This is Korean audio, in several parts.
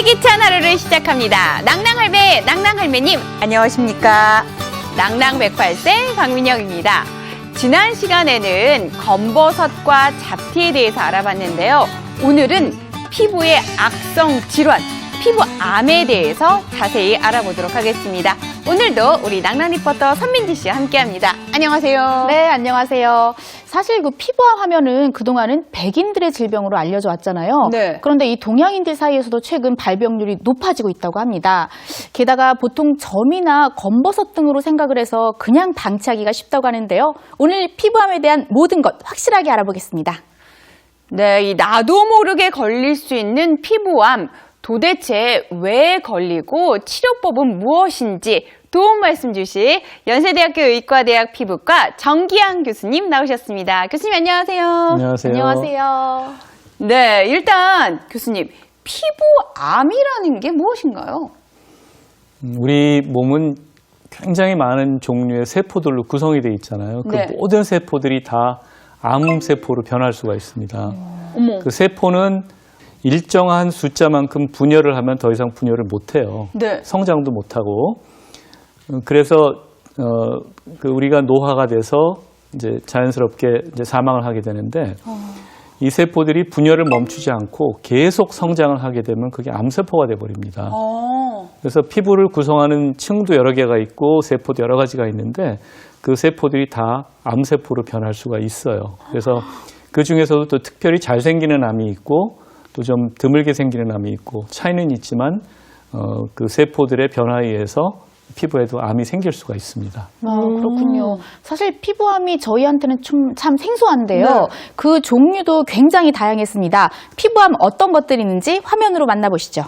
활기찬 하루를 시작합니다. 낭낭할배, 낭낭할매님, 안녕하십니까? 낭낭 108세 박민영입니다. 지난 시간에는 검버섯과 잡티에 대해서 알아봤는데요. 오늘은 피부의 악성 질환, 피부암에 대해서 자세히 알아보도록 하겠습니다. 오늘도 우리 낭낭 리포터 선민지 씨와 함께합니다. 안녕하세요. 네, 안녕하세요. 사실 그 피부암 하면은 그동안은 백인들의 질병으로 알려져 왔잖아요. 네. 그런데 이 동양인들 사이에서도 최근 발병률이 높아지고 있다고 합니다. 게다가 보통 점이나 검버섯 등으로 생각을 해서 그냥 방치하기가 쉽다고 하는데요. 오늘 피부암에 대한 모든 것 확실하게 알아보겠습니다. 네, 이 나도 모르게 걸릴 수 있는 피부암, 도대체 왜 걸리고 치료법은 무엇인지 도움 말씀 주실 연세대학교 의과대학 피부과 정기양 교수님 나오셨습니다. 교수님 안녕하세요. 안녕하세요. 안녕하세요. 네, 일단 교수님, 피부암이라는 게 무엇인가요? 우리 몸은 굉장히 많은 종류의 세포들로 구성이 되어 있잖아요. 네. 그 모든 세포들이 다 암세포로 변할 수가 있습니다. 어머. 그 세포는 일정한 숫자만큼 분열을 하면 더 이상 분열을 못해요. 네. 성장도 못하고. 그래서 우리가 노화가 돼서 이제 자연스럽게 이제 사망을 하게 되는데 이 세포들이 분열을 멈추지 않고 계속 성장을 하게 되면 그게 암세포가 돼버립니다. 그래서 피부를 구성하는 층도 여러 개가 있고 세포도 여러 가지가 있는데 그 세포들이 다 암세포로 변할 수가 있어요. 그래서 그 중에서도 또 특별히 잘 생기는 암이 있고 또 좀 드물게 생기는 암이 있고 차이는 있지만 그 세포들의 변화에 의해서 피부에도 암이 생길 수가 있습니다. 그렇군요. 사실 피부암이 저희한테는 참 생소한데요. 네. 그 종류도 굉장히 다양했습니다. 피부암 어떤 것들이 있는지 화면으로 만나보시죠.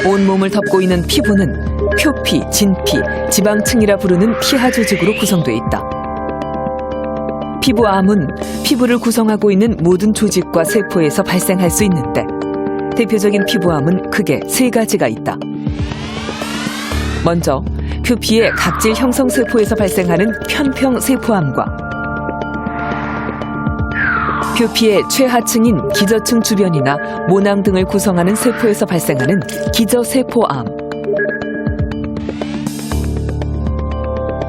온몸을 덮고 있는 피부는 표피, 진피, 지방층이라 부르는 피하 조직으로 구성되어 있다. 피부암은 피부를 구성하고 있는 모든 조직과 세포에서 발생할 수 있는데 대표적인 피부암은 크게 세 가지가 있다. 먼저 표피의 각질 형성 세포에서 발생하는 편평세포암과 표피의 최하층인 기저층 주변이나 모낭 등을 구성하는 세포에서 발생하는 기저세포암,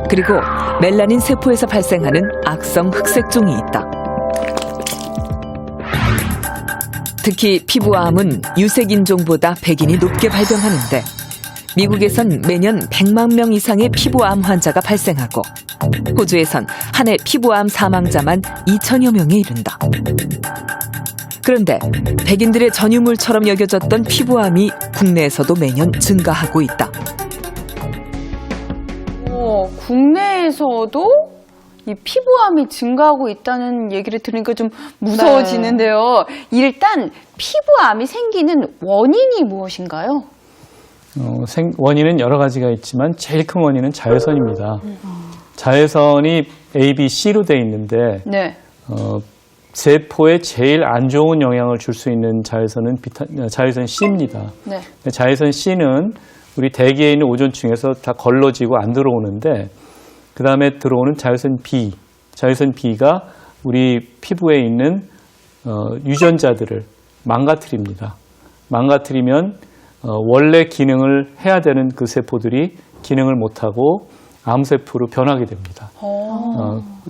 그리고 멜라닌 세포에서 발생하는 악성 흑색종이 있다. 특히 피부암은 유색인종보다 백인이 높게 발병하는데 미국에선 매년 100만 명 이상의 피부암 환자가 발생하고 호주에선 한 해 피부암 사망자만 2천여 명에 이른다. 그런데 백인들의 전유물처럼 여겨졌던 피부암이 국내에서도 매년 증가하고 있다. 국내에서도 이 피부암이 증가하고 있다는 얘기를 들으니까 좀 무서워지는데요. 일단 피부암이 생기는 원인이 무엇인가요? 원인은 여러 가지가 있지만 제일 큰 원인은 자외선입니다. 자외선이 A, B, C로 돼 있는데 네. 세포에 제일 안 좋은 영향을 줄 수 있는 자외선은 자외선 C입니다. 네. 자외선 C는 우리 대기에 있는 오존층에서 다 걸러지고 안 들어오는데 그 다음에 들어오는 자외선 B, 자외선 B가 우리 피부에 있는 유전자들을 망가뜨립니다. 망가뜨리면 원래 기능을 해야 되는 그 세포들이 기능을 못하고 암세포로 변하게 됩니다.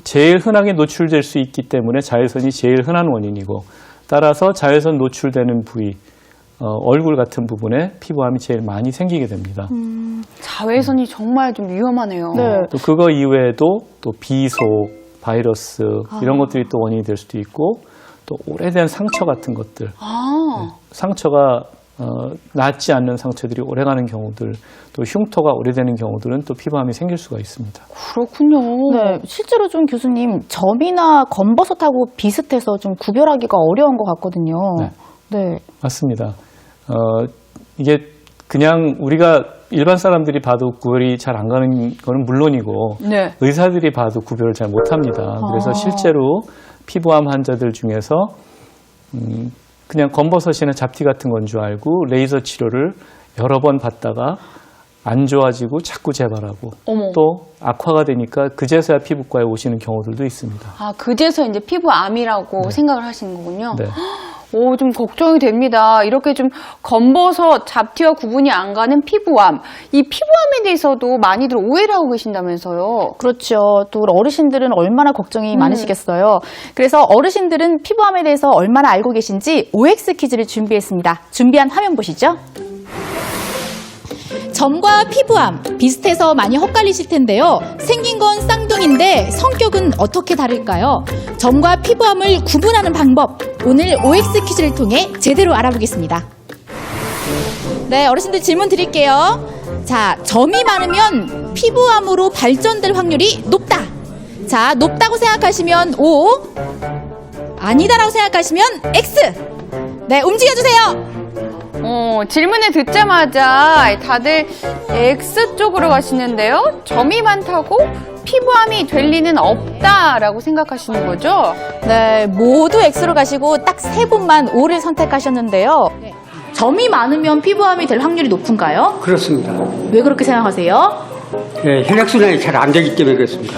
제일 흔하게 노출될 수 있기 때문에 자외선이 제일 흔한 원인이고 따라서 자외선 노출되는 부위, 얼굴 같은 부분에 피부암이 제일 많이 생기게 됩니다. 자외선이 정말 좀 위험하네요. 네. 또 그거 이외에도 또 비소, 바이러스 이런 것들이 또 원인이 될 수도 있고 또 오래된 상처 같은 것들, 상처가 낫지 않는 상처들이 오래가는 경우들, 또 흉터가 오래되는 경우들은 또 피부암이 생길 수가 있습니다. 그렇군요. 네, 실제로 좀 교수님 점이나 검버섯하고 비슷해서 좀 구별하기가 어려운 것 같거든요. 네. 맞습니다. 이게 그냥 우리가 일반 사람들이 봐도 구별이 잘 안 가는 거는 물론이고 네. 의사들이 봐도 구별을 잘 못합니다. 그래서 실제로 피부암 환자들 중에서 그냥 검버섯이나 잡티 같은 건 줄 알고 레이저 치료를 여러 번 받다가 안 좋아지고 자꾸 재발하고 어머. 또 악화가 되니까 그제서야 피부과에 오시는 경우들도 있습니다. 그제서 이제 피부암이라고 생각을 하시는 거군요. 네. 좀 걱정이 됩니다. 이렇게 좀 검버섯, 잡티와 구분이 안 가는 피부암. 이 피부암에 대해서도 많이들 오해를 하고 계신다면서요. 그렇죠. 또 우리 어르신들은 얼마나 걱정이 많으시겠어요. 그래서 어르신들은 피부암에 대해서 얼마나 알고 계신지 OX 퀴즈를 준비했습니다. 준비한 화면 보시죠. 점과 피부암 비슷해서 많이 헛갈리실 텐데요. 생긴 건 쌍둥이인데 성격은 어떻게 다를까요? 점과 피부암을 구분하는 방법, 오늘 OX 퀴즈를 통해 제대로 알아보겠습니다. 네, 어르신들 질문 드릴게요. 자, 점이 많으면 피부암으로 발전될 확률이 높다. 자, 높다고 생각하시면 O, 아니다라고 생각하시면 X. 네, 움직여주세요. 질문을 듣자마자 다들 X 쪽으로 가시는데요. 점이 많다고 피부암이 될 리는 없다라고 생각하시는 거죠? 네, 모두 X로 가시고 딱 3분만 O를 선택하셨는데요. 점이 많으면 피부암이 될 확률이 높은가요? 그렇습니다. 왜 그렇게 생각하세요? 예, 혈액순환이 잘 안 되기 때문에 그렇습니다.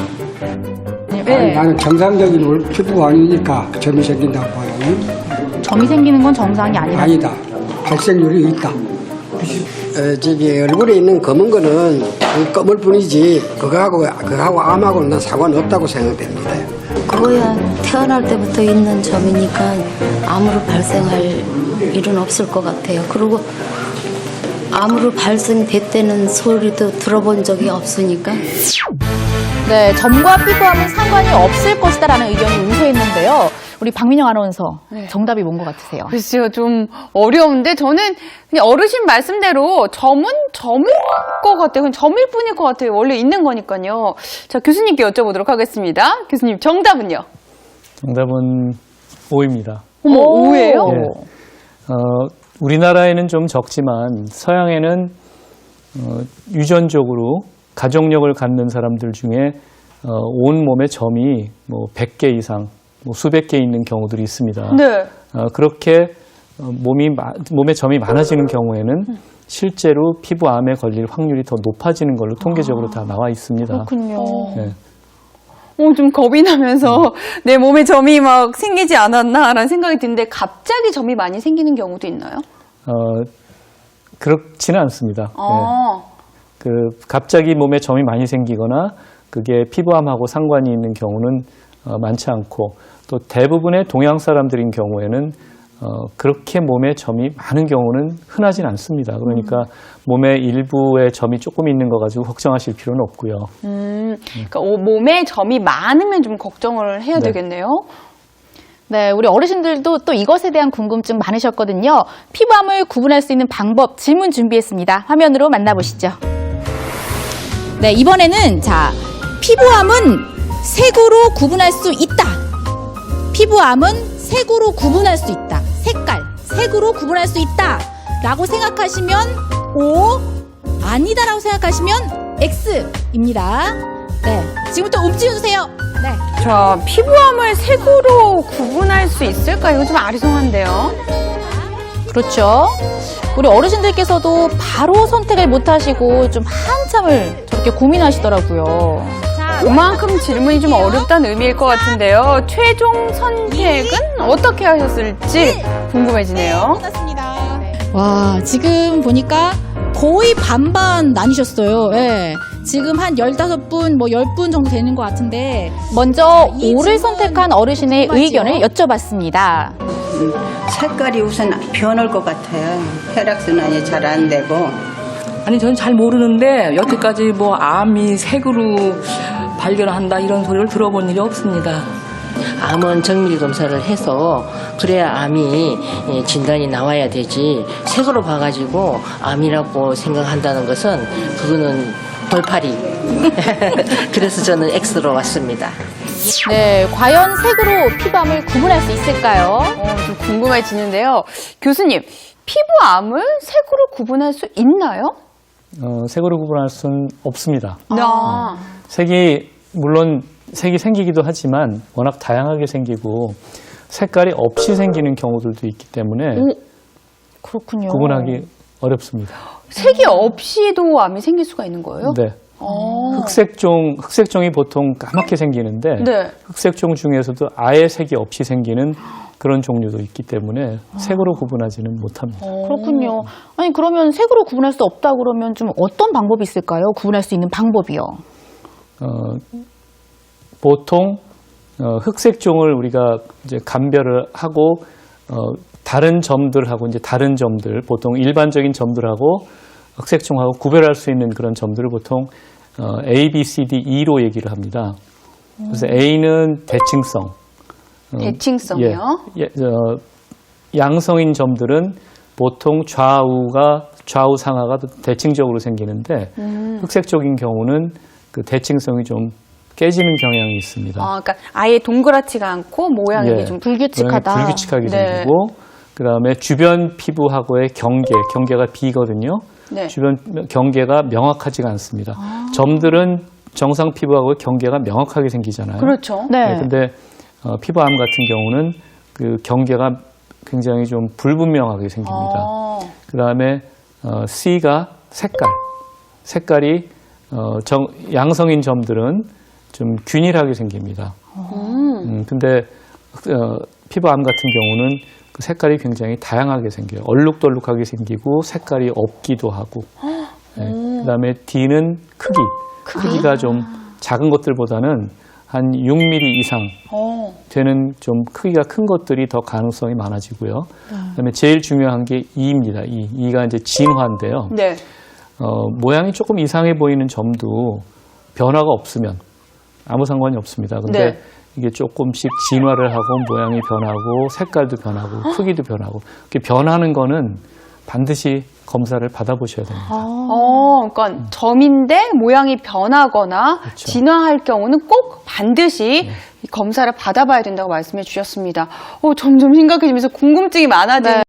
네. 나는 정상적인 피부가 아니니까 점이 생긴다고 봐요. 점이 생기는 건 정상이 아니다. 아니다. 발생률이 있다. 얼굴에 있는 검은 거는 검을 뿐이지 그거하고 암하고는 난 상관없다고 생각됩니다. 그거야 태어날 때부터 있는 점이니까 암으로 발생할 일은 없을 것 같아요. 그리고 암으로 발생됐다는 소리도 들어본 적이 없으니까. 네, 점과 피부암은 상관이 없을 것이다라는 의견이 우세했는데요. 우리 박민영 아나운서, 정답이 뭔 것 같으세요? 글쎄요, 좀 어려운데 저는 그냥 어르신 말씀대로 점은 점일 것 같아요. 그냥 점일 뿐일 것 같아요. 원래 있는 거니까요. 자, 교수님께 여쭤보도록 하겠습니다. 교수님, 정답은요? 정답은 O입니다. 어머, 오예요? 예. 우리나라에는 좀 적지만 서양에는 유전적으로 가족력을 갖는 사람들 중에 온 몸에 점이 뭐 100개 이상, 뭐 수백 개 있는 경우들이 있습니다. 네. 그렇게 몸에 점이 많아지는 경우에는 실제로 피부암에 걸릴 확률이 더 높아지는 걸로 통계적으로 다 나와 있습니다. 그렇군요. 네. 좀 겁이 나면서 내 몸에 점이 막 생기지 않았나라는 생각이 드는데 갑자기 점이 많이 생기는 경우도 있나요? 그렇지는 않습니다. 아. 네. 갑자기 몸에 점이 많이 생기거나 그게 피부암하고 상관이 있는 경우는 많지 않고 또 대부분의 동양 사람들인 경우에는 그렇게 몸에 점이 많은 경우는 흔하진 않습니다. 그러니까 몸에 일부에 점이 조금 있는 거 가지고 걱정하실 필요는 없고요. 그러니까 몸에 점이 많으면 좀 걱정을 해야 네. 되겠네요. 네, 우리 어르신들도 또 이것에 대한 궁금증 많으셨거든요. 피부암을 구분할 수 있는 방법 질문 준비했습니다. 화면으로 만나보시죠. 네, 이번에는 자, 피부암은 색으로 구분할 수 있다. 피부암은 색으로 구분할 수 있다. 색깔, 색으로 구분할 수 있다. 라고 생각하시면 O, 아니다라고 생각하시면 X입니다. 네, 지금부터 움직여주세요. 네. 자, 피부암을 색으로 구분할 수 있을까? 이거 좀 아리송한데요. 그렇죠. 우리 어르신들께서도 바로 선택을 못하시고 좀 한참을 저렇게 고민하시더라고요. 그만큼 질문이 좀 어렵다는 의미일 것 같은데요. 최종 선택은 어떻게 하셨을지 궁금해지네요. 와, 지금 보니까 거의 반반 나뉘셨어요. 예. 지금 한 15분, 뭐 10분 정도 되는 것 같은데. 먼저 O를 선택한 어르신의 의견을 여쭤봤습니다. 색깔이 우선 변할 것 같아요. 혈액순환이 잘 안 되고. 아니 저는 잘 모르는데 여태까지 뭐 암이 색으로 발견한다 이런 소리를 들어본 일이 없습니다. 암은 정밀 검사를 해서 그래야 암이 진단이 나와야 되지 색으로 봐가지고 암이라고 생각한다는 것은 그거는 돌팔이. 그래서 저는 X로 왔습니다. 네, 과연 색으로 피부암을 구분할 수 있을까요? 좀 궁금해지는데요. 교수님, 피부암을 색으로 구분할 수 있나요? 색으로 구분할 수는 없습니다. 아. 물론 색이 생기기도 하지만 워낙 다양하게 생기고 색깔이 없이 생기는 경우들도 있기 때문에 그렇군요. 구분하기 어렵습니다. 색이 없이도 암이 생길 수가 있는 거예요? 네. 흑색종이 보통 까맣게 생기는데 네. 흑색종 중에서도 아예 색이 없이 생기는 그런 종류도 있기 때문에 색으로 구분하지는 못합니다. 그렇군요. 아니 그러면 색으로 구분할 수 없다 그러면 좀 어떤 방법이 있을까요? 구분할 수 있는 방법이요. 보통 흑색종을 우리가 이제 감별을 하고 다른 점들하고 이제 다른 점들, 보통 일반적인 점들하고 흑색종하고 구별할 수 있는 그런 점들을 보통 A, B, C, D, E로 얘기를 합니다. 그래서 A는 대칭성. 대칭성이요? 양성인 점들은 보통 좌우 상하가 대칭적으로 생기는데 흑색적인 경우는 그 대칭성이 좀 깨지는 경향이 있습니다. 그러니까 아예 동그랗지가 않고 모양이 좀 불규칙하다. 불규칙하게 네. 생기고 그다음에 주변 피부하고의 경계가 B거든요. 네. 주변 경계가 명확하지가 않습니다. 점들은 정상 피부하고의 경계가 명확하게 생기잖아요. 그렇죠. 네. 근데 피부암 같은 경우는 그 경계가 굉장히 좀 불분명하게 생깁니다. 그다음에 C가 색깔이 양성인 점들은 좀 균일하게 생깁니다. 근데 피부암 같은 경우는 그 색깔이 굉장히 다양하게 생겨요. 얼룩덜룩하게 생기고 색깔이 없기도 하고. 그다음에 D는 크기가 좀 작은 것들보다는 한 6mm 이상 되는 좀 크기가 큰 것들이 더 가능성이 많아지고요. 그다음에 제일 중요한 게 E입니다. E가 이제 진화인데요. 네. 모양이 조금 이상해 보이는 점도 변화가 없으면 아무 상관이 없습니다. 근데 네. 이게 조금씩 진화를 하고 모양이 변하고 색깔도 변하고 크기도 변하고 이렇게 변하는 거는 반드시 검사를 받아보셔야 됩니다. 그러니까 점인데 모양이 변하거나 그렇죠. 진화할 경우는 꼭 반드시 검사를 받아봐야 된다고 말씀해 주셨습니다. 점점 심각해지면서 궁금증이 많아지는